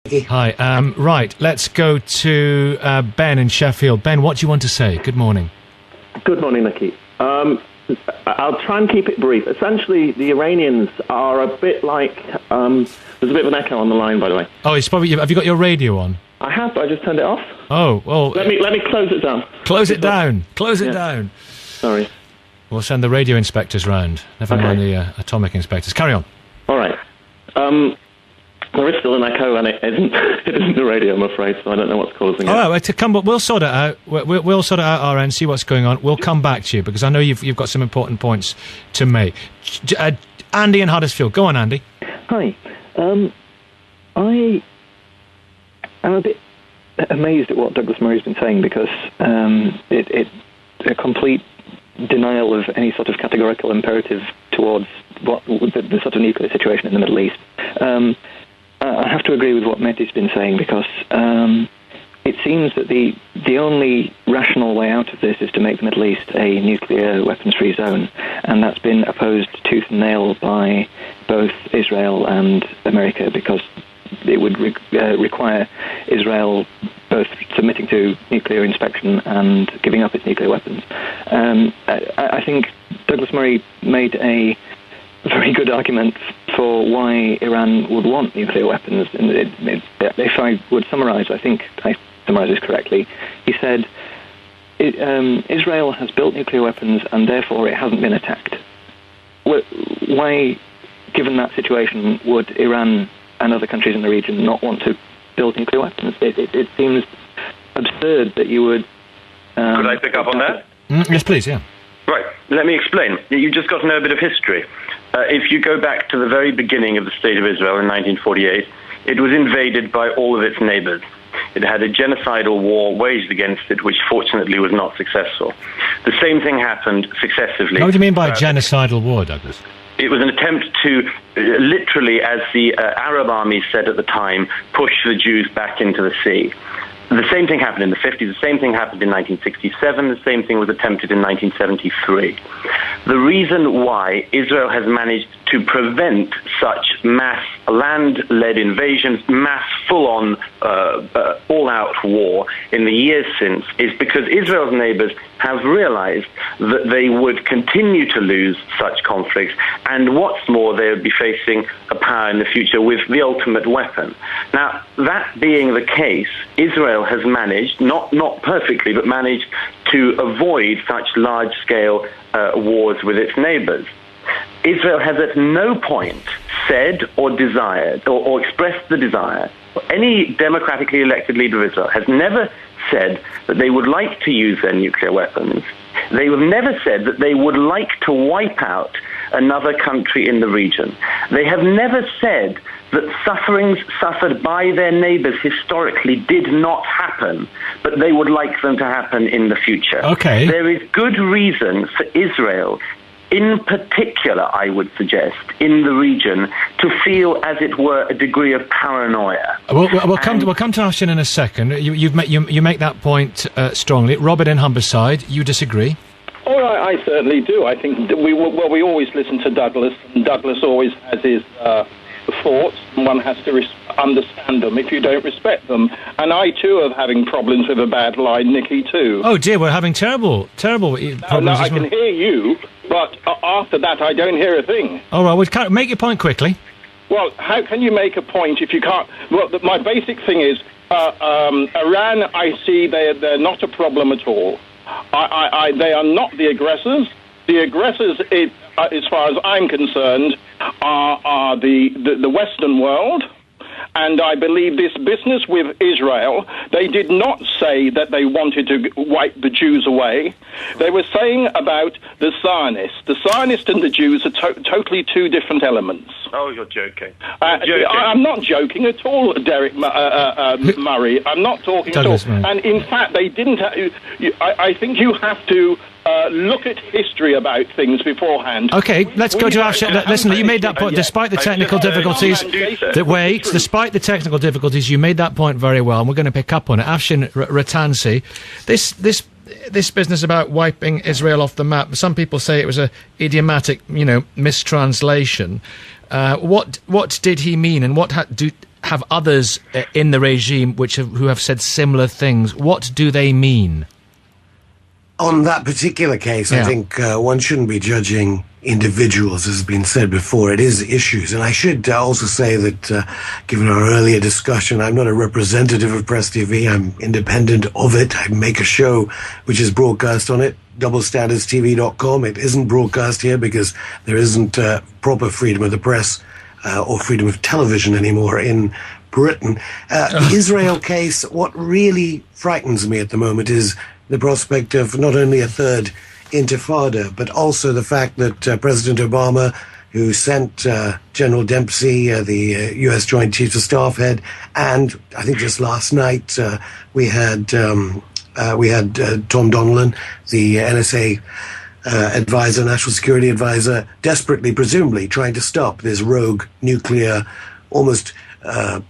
Hi. Right, let's go to Ben in Sheffield. Ben, what do you want to say? Good morning. Good morning, Nicky. I'll try and keep it brief. Essentially, the Iranians are a bit like... there's a bit of an echo on the line, by the way. Oh, it's probably... Have you got your radio on? I have, but I just turned it off. Oh, well... Let me close it down. Close it down. Close it down. Sorry. We'll send the radio inspectors round. Never mind the atomic inspectors. Carry on. All right. There is still an echo, and it isn't the radio, I'm afraid, so I don't know what's causing it. All right, we'll sort it out. We'll sort it out our end, see what's going on. We'll come back to you, because I know you've got some important points to make. Andy in Huddersfield. Go on, Andy. Hi. I am a bit amazed at what Douglas Murray's been saying, because it's a complete denial of any sort of categorical imperative towards the sort of nuclear situation in the Middle East. I have to agree with what Mehdi's been saying, because it seems that the only rational way out of this is to make the Middle East a nuclear weapons-free zone, and that's been opposed tooth and nail by both Israel and America, because it would require Israel both submitting to nuclear inspection and giving up its nuclear weapons. I think Douglas Murray made a very good argument for why Iran would want nuclear weapons. And if I would summarise, I think I summarise this correctly. He said, Israel has built nuclear weapons and therefore it hasn't been attacked. Why, given that situation, would Iran and other countries in the region not want to build nuclear weapons? It seems absurd that you would... Could I pick up on that? Yes, please, yeah. Right, let me explain. You've just got to know a bit of history. If you go back to the very beginning of the State of Israel in 1948, it was invaded by all of its neighbors. It had a genocidal war waged against it, which fortunately was not successful. The same thing happened successively. What do you mean by genocidal war, Douglas? It was an attempt to, literally, as the Arab armies said at the time, push the Jews back into the sea. The same thing happened in the 50s, the same thing happened in 1967, the same thing was attempted in 1973. The reason why Israel has managed to prevent such mass land-led invasions, mass full-on, all-out war in the years since is because Israel's neighbors have realized that they would continue to lose such conflicts, and what's more, they would be facing a power in the future with the ultimate weapon. Now, that being the case, Israel has managed, not perfectly, but managed to avoid such large-scale wars with its neighbors. Israel has at no point said or desired or expressed the desire, any democratically elected leader of Israel has never said that they would like to use their nuclear weapons. They have never said that they would like to wipe out another country in the region. They have never said that sufferings suffered by their neighbors historically did not happen, but they would like them to happen in the future. Okay. There is good reason for Israel, in particular, I would suggest, in the region, to feel, as it were, a degree of paranoia. We'll come to Afshin in a second. You make that point strongly. Robert in Humberside, you disagree? Oh, I certainly do. I think that we always listen to Douglas, and Douglas always has his thoughts, and one has to understand them if you don't respect them. And I, too, am having problems with a bad line, Nicky, too. Oh, dear, we're having terrible problems. No, I can hear you, but after that, I don't hear a thing. All right, well, make your point quickly. Well, how can you make a point if you can't... Well, my basic thing is, Iran, I see they're not a problem at all. They are not the aggressors. The aggressors, as far as I'm concerned, are the Western world. And I believe this business with Israel, they did not say that they wanted to wipe the Jews away. They were saying about the Zionists. The Zionists and the Jews are totally two different elements. Oh, you're joking. I'm not joking at all, Derek Murray. I'm not talking Douglas, at all. And in fact, they didn't... I think you have to... look at history about things beforehand. Okay, let's go to Afshin. Listen, you made that point. Despite the technical difficulties, despite the technical difficulties, you made that point very well, and we're going to pick up on it. Afshin Ratansi, this business about wiping Israel off the map. Some people say it was a idiomatic, mistranslation. What did he mean, and have others in the regime who have said similar things. What do they mean? On that particular case, I think one shouldn't be judging individuals, as has been said before. It is issues. And I should also say that, given our earlier discussion, I'm not a representative of Press TV. I'm independent of it. I make a show which is broadcast on it, doublestandardstv.com. It isn't broadcast here because there isn't proper freedom of the press or freedom of television anymore in Britain. The Israel case, what really frightens me at the moment is the prospect of not only a third intifada, but also the fact that President Obama, who sent General Dempsey, the U.S. Joint Chiefs of Staff head, and I think just last night we had Tom Donilon, the NSA advisor, national security advisor, desperately, presumably, trying to stop this rogue nuclear, almost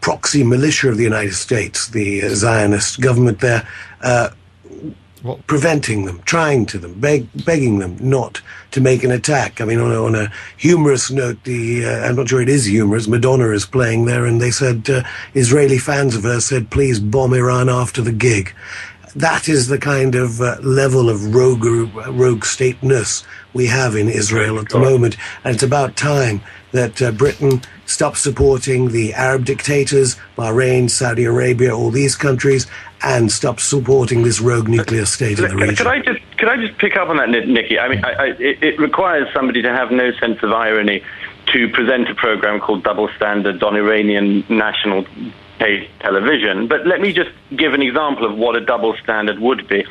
proxy militia of the United States, the Zionist government there, preventing them, begging them not to make an attack. I mean, on a humorous note, I'm not sure it is humorous, Madonna is playing there, and they said, Israeli fans of her said, please bomb Iran after the gig. That is the kind of level of rogue stateness we have in Israel at the moment, and it's about time that Britain stops supporting the Arab dictators, Bahrain, Saudi Arabia, all these countries, and stop supporting this rogue nuclear state in the region. Could I just pick up on that, Nicky? I mean, it requires somebody to have no sense of irony to present a program called Double Standard on Iranian national paid television, but let me just give an example of what a double standard would be.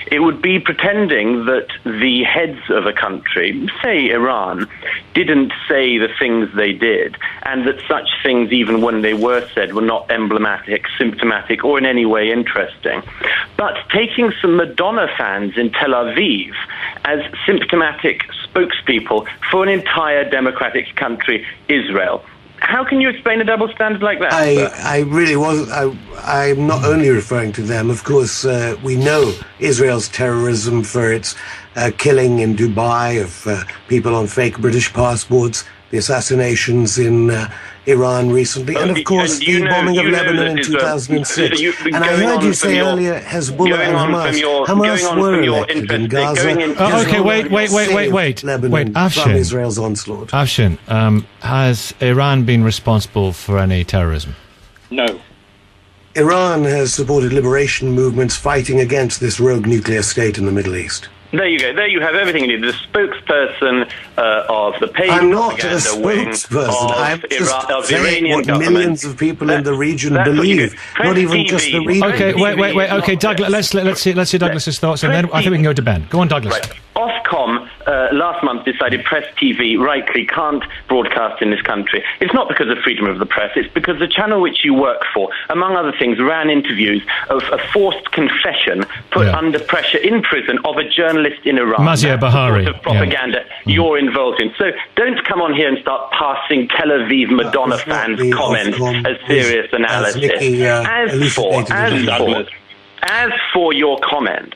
It would be pretending that the heads of a country, say Iran, didn't say the things they did, and that such things, even when they were said, were not emblematic, symptomatic, or in any way interesting. But taking some Madonna fans in Tel Aviv as symptomatic spokespeople for an entire democratic country, Israel. How can you explain a double standard like that? I really wasn't. I'm not only referring to them. Of course, we know Israel's terrorism for its killing in Dubai of people on fake British passports, the assassinations in Iran recently, and of course the bombing of Lebanon in 2006. And I heard you say earlier Hezbollah and Hamas. Hamas were elected in Gaza. Okay, wait, Afshin. From Israel's onslaught. Afshin, has Iran been responsible for any terrorism? No. Iran has supported liberation movements fighting against this rogue nuclear state in the Middle East. There you go. There you have everything you need. The spokesperson of the paid I'm not a propaganda spokesperson. I'm just saying what government. Millions of people in the region believe. Not even just the region. Okay, wait. Okay, Douglas. Let's see Douglas's thoughts, and then I think we can go to Ben. Go on, Douglas. Right. Ofcom last month decided Press TV rightly can't broadcast in this country. It's not because of freedom of the press. It's because the channel which you work for, among other things, ran interviews of a forced confession put under pressure in prison of a journalist in Iran. Mazia Bahari. Sort of propaganda you're involved in. So don't come on here and start passing Tel Aviv Madonna fans' comments as serious analysis. As for your comment,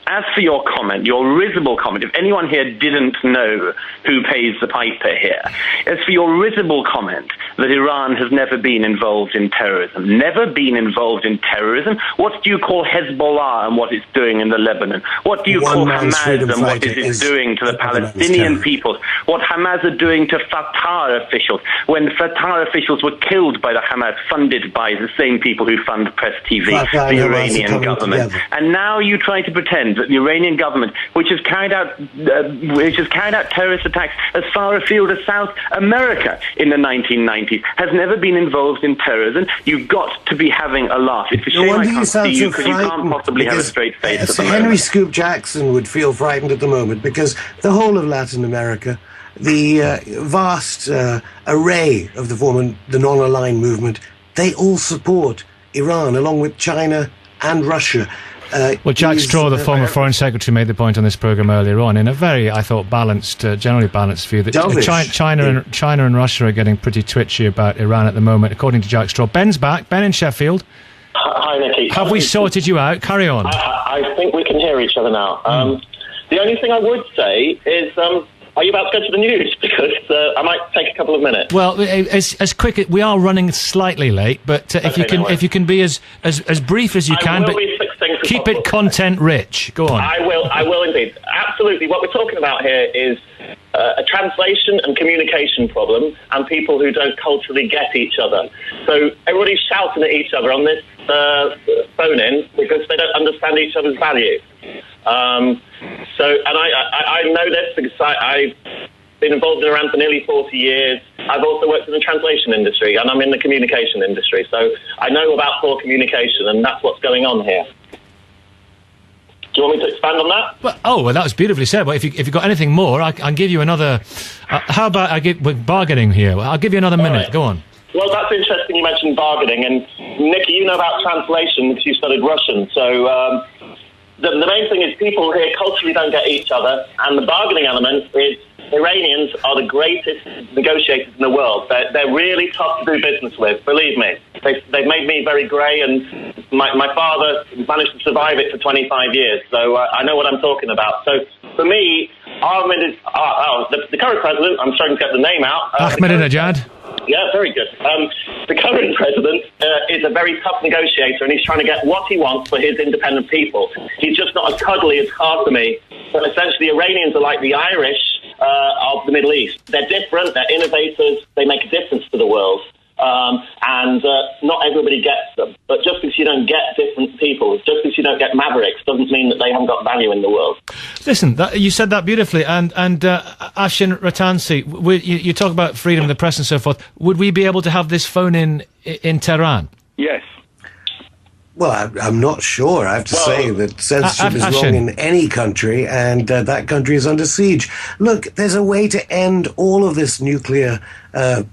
your risible comment, if anyone here didn't know who pays the piper here, as for your risible comment that Iran has never been involved in terrorism, what do you call Hezbollah and what it's doing in the Lebanon? What do you call Hamas and what it is doing to the Palestinian peoples? What Hamas are doing to Fatah officials when Fatah officials were killed by the Hamas, funded by the same people who fund Press TV, the Iranian government. And now you try to pretend that the Iranian government, which has carried out terrorist attacks as far afield as South America in the 1990s, has never been involved in terrorism. You've got to be having a laugh. It's a shame I can't see you because you can't possibly have a straight face at the moment. Henry Scoop Jackson would feel frightened at the moment because the whole of Latin America, the vast array of the non-aligned movement, they all support Iran along with China and Russia. Well, Jack Straw, the former Foreign Secretary, made the point on this programme earlier on in a very, I thought, generally balanced view that China and Russia are getting pretty twitchy about Iran at the moment, according to Jack Straw. Ben's back. Ben in Sheffield. Hi, Nicky. Have we sorted you out? Carry on. I think we can hear each other now. The only thing I would say is Are you about to go to the news? Because I might take a couple of minutes. Well, as quick, we are running slightly late, but if you can be as brief as you can, but keep it content rich. Go on. I will indeed. Absolutely. What we're talking about here is a translation and communication problem, and people who don't culturally get each other. So everybody's shouting at each other on this phone-in because they don't understand each other's value. I know this because I've been involved in Iran for nearly 40 years. I've also worked in the translation industry, and I'm in the communication industry. So I know about poor communication, and that's what's going on here. Do you want me to expand on that? Well, that was beautifully said. But if you've got anything more, I'll give you another. How about we're bargaining here? I'll give you another minute. Right. Go on. Well, that's interesting you mentioned bargaining. And, Nicky, you know about translation because you studied Russian. So the main thing is people here culturally don't get each other. And the bargaining element is Iranians are the greatest negotiators in the world. They're really tough to do business with, believe me. They've made me very grey, and my father managed to survive it for 25 years. So I know what I'm talking about. So for me, the current president, I'm starting to get the name out. Ahmadinejad. Yeah, very good. The current president is a very tough negotiator, and he's trying to get what he wants for his independent people. He's just not as cuddly as Khatami. But essentially, Iranians are like the Irish of the Middle East. They're different, they're innovators, they make a difference to the world. And not everybody gets them. But just because you don't get different people, just because you don't get mavericks, doesn't mean that they haven't got value in the world. Listen, you said that beautifully. And Afshin Rattansi, you talk about freedom of the press and so forth. Would we be able to have this phone in Tehran? Yes. Well, I'm not sure. I have to say that censorship is wrong in any country, and that country is under siege. Look, there's a way to end all of this nuclear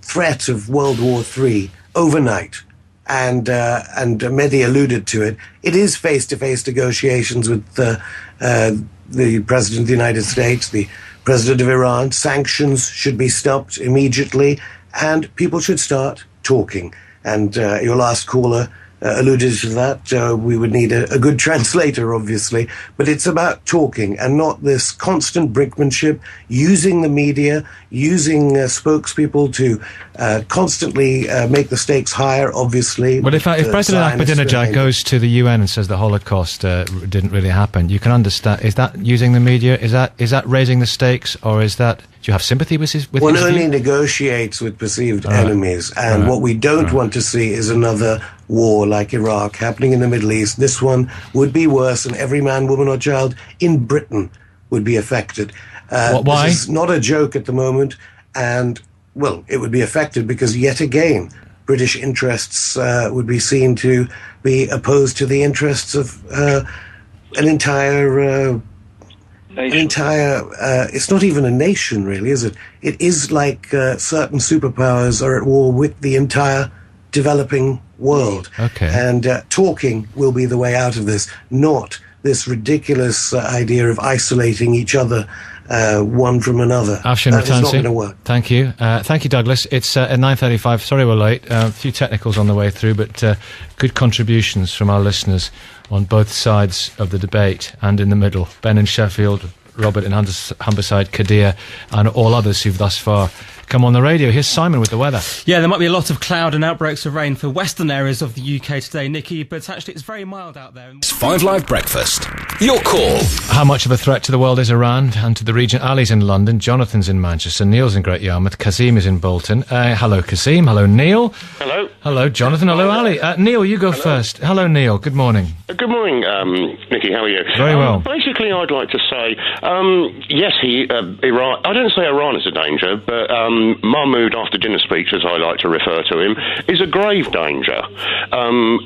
threat of World War III overnight. And Mehdi alluded to it. It is face-to-face negotiations with the President of the United States, the President of Iran. Sanctions should be stopped immediately, and people should start talking. And your last caller alluded to that. We would need a good translator, obviously, but it's about talking and not this constant brinkmanship, using the media, using spokespeople to constantly make the stakes higher, obviously. Well, if President Ahmadinejad goes to the UN and says the Holocaust didn't really happen, you can understand, is that using the media? Is that raising the stakes, or is that... Do you have sympathy with his One only negotiates with perceived enemies, and what we don't want to see is another war like Iraq happening in the Middle East. This one would be worse, and every man, woman or child in Britain would be affected. Why? This is not a joke at the moment, and, well, it would be affected because, yet again, British interests would be seen to be opposed to the interests of an entire... it's not even a nation, really, is it? It is like certain superpowers are at war with the entire developing world. Okay. And talking will be the way out of this, not this ridiculous idea of isolating each other one from another. Afshin That is not Rattansi, going to work. thank you. Thank you, Douglas. It's at 9:35. Sorry we're late. A few technicals on the way through, but good contributions from our listeners on both sides of the debate and in the middle. Ben in Sheffield, Robert in Humberside, Kadir, and all others who've thus far come on the radio. Here's Simon with the weather. Yeah, there might be a lot of cloud and outbreaks of rain for western areas of the UK today, Nicky, but actually it's very mild out there. It's 5 Live Breakfast. Your call. How much of a threat to the world is Iran and to the region? Ali's in London, Jonathan's in Manchester, Neil's in Great Yarmouth, Kazim is in Bolton. Hello, Kazim. Hello, Neil. Hello. Hello, Jonathan. Hello, Ali. Neil, you go first. Hello, Neil. Good morning. Good morning, Nicky. How are you? Very well. Basically, I'd like to say, yes, Iran. I don't say Iran is a danger, but Mahmoud, after dinner speech, as I like to refer to him, is a grave danger.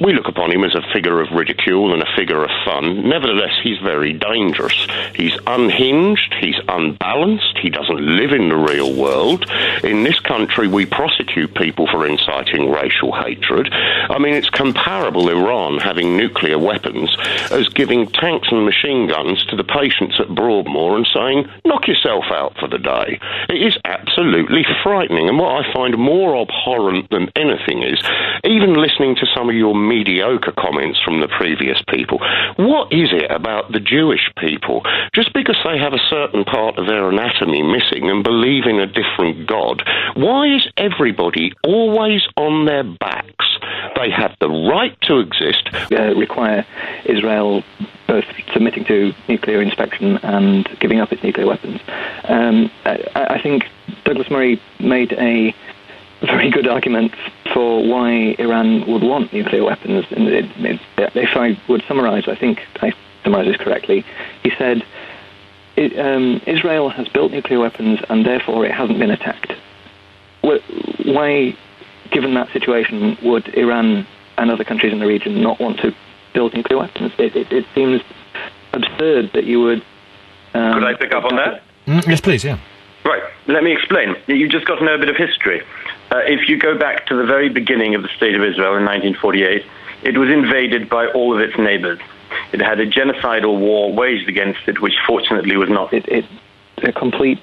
We look upon him as a figure of ridicule and a figure of fun. Nevertheless, he's very dangerous. He's unhinged. He's unbalanced. He doesn't live in the real world. In this country, we prosecute people for inciting racial hatred. I mean, it's comparable, Iran having nuclear weapons, as giving tanks and machine guns to the patients at Broadmoor and saying, knock yourself out for the day. It is absolutely really frightening. And what I find more abhorrent than anything is, even listening to some of your mediocre comments from the previous people, what is it about the Jewish people? Just because they have a certain part of their anatomy missing and believe in a different God, why is everybody always on their backs? They have the right to exist. Require Israel both submitting to nuclear inspection and giving up its nuclear weapons. I think Douglas Murray made a very good argument for why Iran would want nuclear weapons. And if I would summarize, I think I summarize this correctly. He said, Israel has built nuclear weapons and therefore it hasn't been attacked. Why, given that situation, would Iran and other countries in the region not want to build nuclear weapons? It seems absurd that you would... Could I pick up on that? Yes, please, yeah. Right, let me explain. You just got to know a bit of history. If you go back to the very beginning of the State of Israel in 1948, it was invaded by all of its neighbors. It had a genocidal war waged against it, which fortunately was not... a complete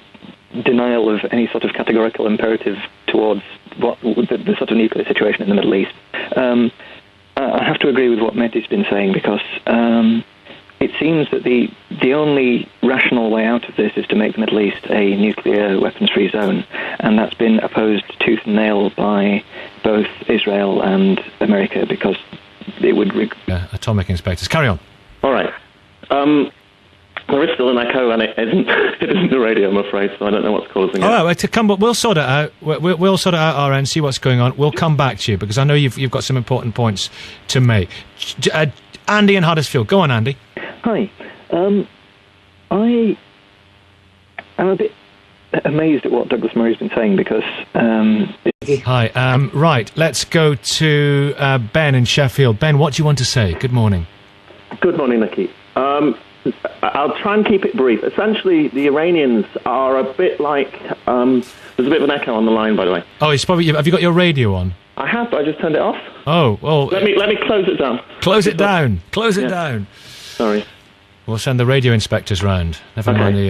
denial of any sort of categorical imperative towards the sort of nuclear situation in the Middle East. I have to agree with what Mehdi's been saying, because it seems that the only rational way out of this is to make the Middle East a nuclear weapons-free zone, and that's been opposed tooth and nail by both Israel and America, because it would... atomic inspectors. Carry on. All right. There is still an echo, and it isn't the radio, I'm afraid, so I don't know what's causing it. All right, we'll sort it out. We'll sort it out our end, see what's going on. We'll come back to you, because I know you've got some important points to make. Andy in Huddersfield. Go on, Andy. Hi. I am a bit amazed at what Douglas Murray's been saying, because... Hi. Right, let's go to Ben in Sheffield. Ben, what do you want to say? Good morning. Good morning, Nicky. I'll try and keep it brief. Essentially, the Iranians are a bit like... there's a bit of an echo on the line, by the way. Oh, it's probably... Have you got your radio on? I have, but I just turned it off. Oh, well... Let me close it down. Close it down. Close it down. Sorry. We'll send the radio inspectors round. Never mind the...